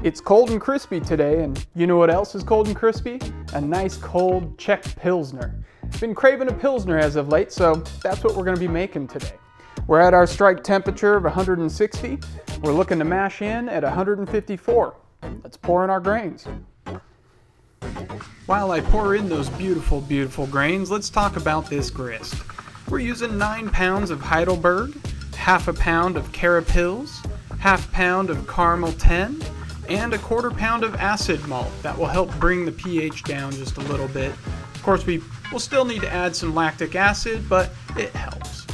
It's cold and crispy today, and you know what else is cold and crispy? A nice cold Czech Pilsner. Been craving a Pilsner as of late, so that's what we're going to be making today. We're at our strike temperature of 160. We're looking to mash in at 154. Let's pour in our grains. While I pour in those beautiful, beautiful grains, let's talk about this grist. We're using 9 pounds of Heidelberg, half a pound of Cara-Pils, half pound of Caramel 10, and a 1/4 pound of Acid Malt. That will help bring the pH down just a little bit. Of course, we will still need to add some lactic acid, but it helps.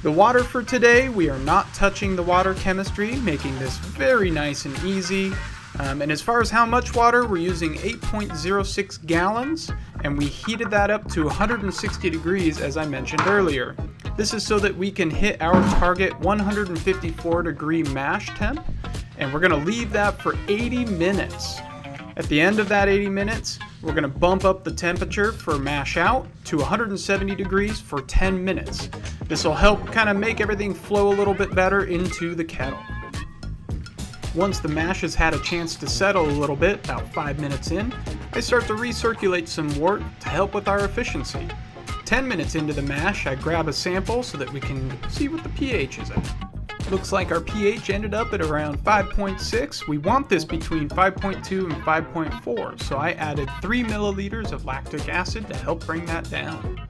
The water for today, we are not touching the water chemistry, making this very nice and easy. And as far as how much water, we're using 8.06 gallons, and we heated that up to 160 degrees as I mentioned earlier. This is so that we can hit our target 154 degree mash temp, and we're going to leave that for 80 minutes. At the end of that 80 minutes, we're going to bump up the temperature for mash out to 170 degrees for 10 minutes. This will help kind of make everything flow a little bit better into the kettle. Once the mash has had a chance to settle a little bit, about 5 minutes in, I start to recirculate some wort to help with our efficiency. 10 minutes into the mash, I grab a sample so that we can see what the pH is at. Looks like our pH ended up at around 5.6. We want this between 5.2 and 5.4, so I added 3 milliliters of lactic acid to help bring that down.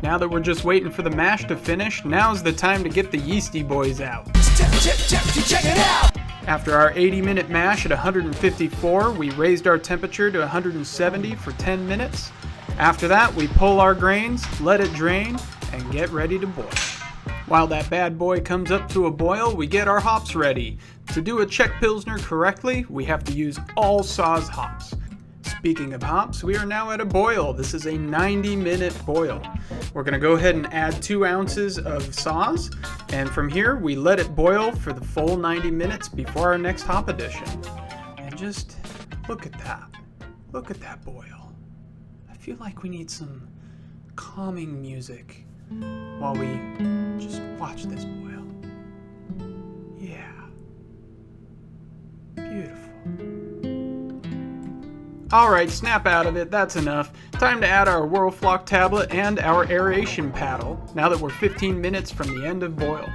Now that we're just waiting for the mash to finish, now's the time to get the yeasty boys out. Check it out! After our 80-minute mash at 154, we raised our temperature to 170 for 10 minutes. After that, we pull our grains, let it drain, and get ready to boil. While that bad boy comes up to a boil, we get our hops ready. To do a Czech Pilsner correctly, we have to use all Saaz hops. Speaking of hops, we are now at a boil. This is a 90-minute boil. We're going to go ahead and add 2 ounces of Saaz, and from here we let it boil for the full 90 minutes before our next hop addition. And just look at that. Look at that boil. I feel like we need some calming music while we just watch this boil. Yeah. Beautiful. Alright, snap out of it, that's enough. Time to add our Whirlfloc tablet and our aeration paddle, now that we're 15 minutes from the end of boil.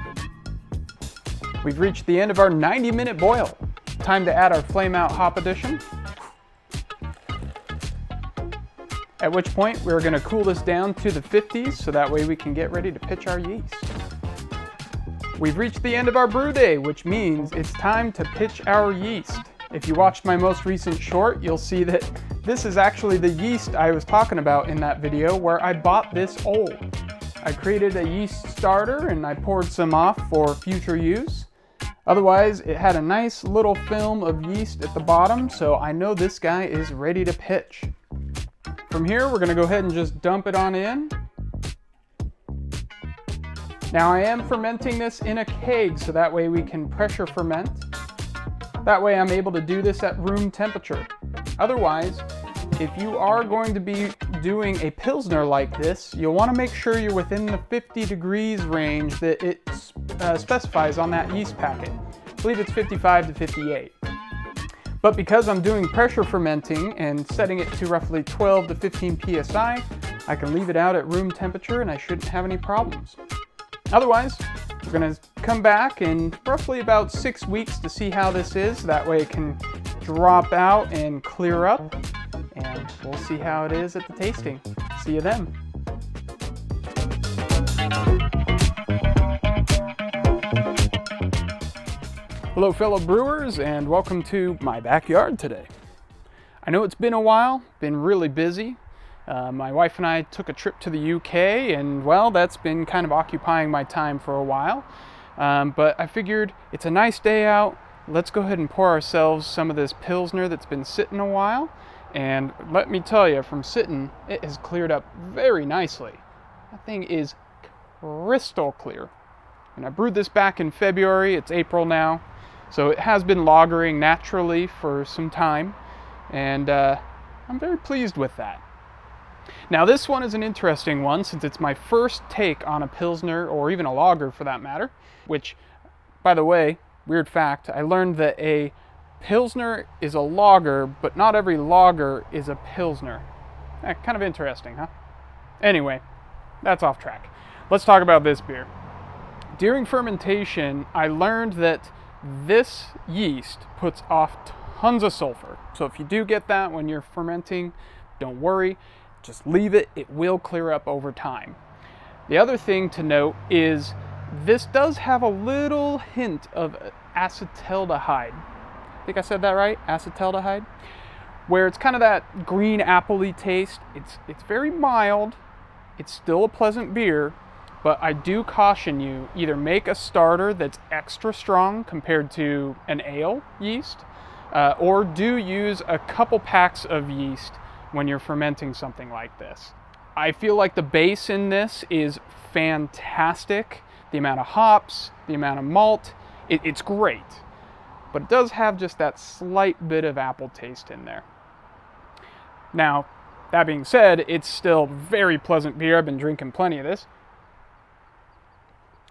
We've reached the end of our 90-minute boil. Time to add our Flameout hop addition. At which point, we're going to cool this down to the 50s, so that way we can get ready to pitch our yeast. We've reached the end of our brew day, which means it's time to pitch our yeast. If you watched my most recent short, you'll see that this is actually the yeast I was talking about in that video where I bought this old. I created a yeast starter and I poured some off for future use. Otherwise, it had a nice little film of yeast at the bottom, so I know this guy is ready to pitch. From here, we're going to go ahead and just dump it on in. Now I am fermenting this in a keg, so that way we can pressure ferment. That way I'm able to do this at room temperature. Otherwise, if you are going to be doing a Pilsner like this, you'll want to make sure you're within the 50 degrees range that it specifies on that yeast packet. I believe it's 55 to 58. But because I'm doing pressure fermenting and setting it to roughly 12 to 15 psi, I can leave it out at room temperature and I shouldn't have any problems. Otherwise, we're going to come back in roughly about 6 weeks to see how this is. That way it can drop out and clear up, and we'll see how it is at the tasting. See you then. Hello fellow brewers, and welcome to my backyard today. I know it's been a while, been really busy. My wife and I took a trip to the UK, and well, that's been kind of occupying my time for a while. But I figured it's a nice day out. Let's go ahead and pour ourselves some of this Pilsner that's been sitting a while. And let me tell you, from sitting, it has cleared up very nicely. That thing is crystal clear. And I brewed this back in February. It's April now. So it has been lagering naturally for some time. And I'm very pleased with that. Now this one is an interesting one since it's my first take on a Pilsner, or even a lager for that matter, which, by the way, weird fact, I learned that a Pilsner is a lager, but not every lager is a Pilsner. Kind of interesting, huh? Anyway, that's off track. Let's talk about this beer. During fermentation, I learned that this yeast puts off tons of sulfur. So if you do get that when you're fermenting, don't worry, just leave it. It will clear up over time. The other thing to note is this does have a little hint of acetaldehyde. I think I said that right, acetaldehyde, where it's kind of that green apple-y taste. It's very mild. It's still a pleasant beer, but I do caution you, either make a starter that's extra strong compared to an ale yeast, or do use a couple packs of yeast when you're fermenting something like this. I feel like the base in this is fantastic. The amount of hops, the amount of malt, it's great. But it does have just that slight bit of apple taste in there. Now, that being said, it's still very pleasant beer. I've been drinking plenty of this.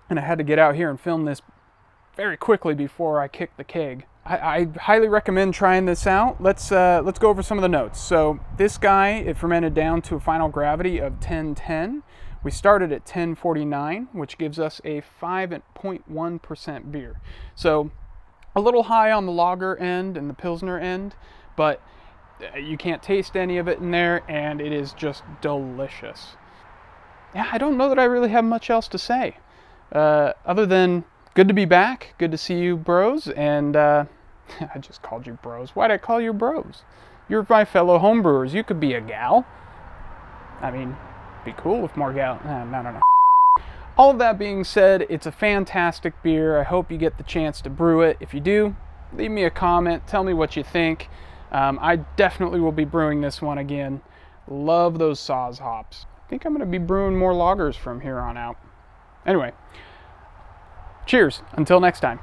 And I had to get out here and film this very quickly before I kicked the keg. I highly recommend trying this out. Let's go over some of the notes. So this guy, it fermented down to a final gravity of 1010. We started at 1049, which gives us a 5.1% beer. So a little high on the lager end and the Pilsner end, but you can't taste any of it in there, and it is just delicious. Yeah, I don't know that I really have much else to say. Other than good to be back, good to see you bros, and I just called you bros. Why'd I call you bros? You're my fellow homebrewers. You could be a gal. I mean, it'd be cool if more gal... No. All of that being said, it's a fantastic beer. I hope you get the chance to brew it. If you do, leave me a comment. Tell me what you think. I definitely will be brewing this one again. Love those Saaz hops. I think I'm going to be brewing more lagers from here on out. Anyway, cheers. Until next time.